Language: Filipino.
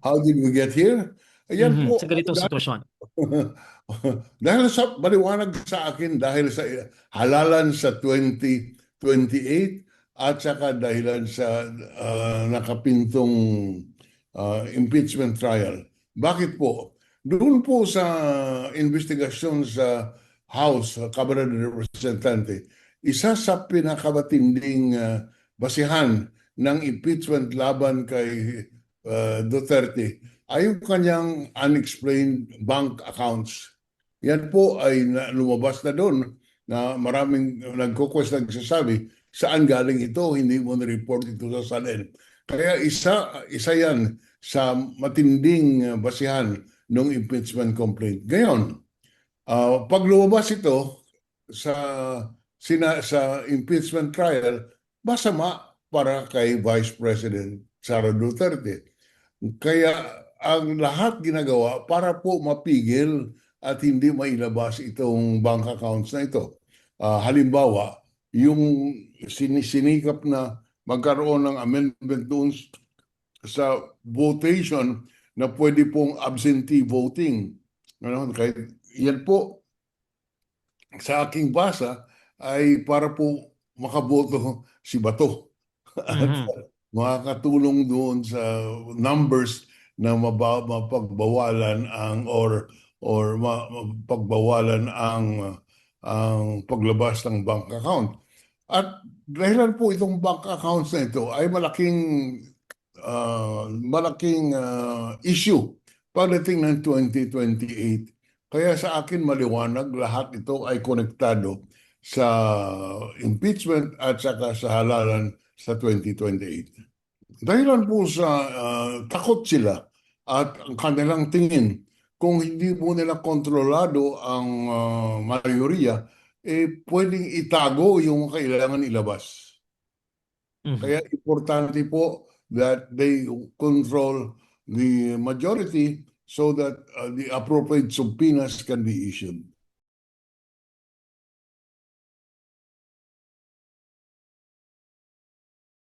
How did we get here? Ayan po. Sa ganitong sitwasyon. Dahil sa maliwanag sa akin, dahil sa halalan sa 2028 at saka dahilan sa nakapintong impeachment trial. Bakit po? Doon po sa investigasyon sa House, Kamara ng Representante, isa sa pinakamatinding basihan ng impeachment laban kay Duterte ay yung kanyang unexplained bank accounts. Yan po ay lumabas na doon na maraming nagsasabi, saan galing ito? Hindi mo na-report ito sa SALN. Kaya isa yan sa matinding basihan ng impeachment complaint. Ngayon, pag lumabas ito sa impeachment trial, masama para kay Vice President Sara Duterte. Kaya ang lahat ginagawa para po mapigil at hindi mailabas itong bank accounts na ito. Halimbawa, yung sinikap na magkaroon ng amendment doon sa votation na pwede pong absentee voting. Kaya yan po, sa aking basa, ay para po makaboto si Bato. At makakatulong doon sa numbers na mapagbawalan mapagbawalan ang paglabas ng bank account. At dahilan po itong bank accounts na ito ay malaking issue pagdating ng 2028. Kaya sa akin maliwanag, lahat ito ay konektado sa impeachment at saka sa halalan sa 2028. Dahilan po sa takot sila at ang kanilang tingin, kung hindi mo nila kontrolado ang mayoriya, pwedeng itago yung kailangan ilabas. Kaya importante po that they control the majority so that the appropriate subpoenas can be issued.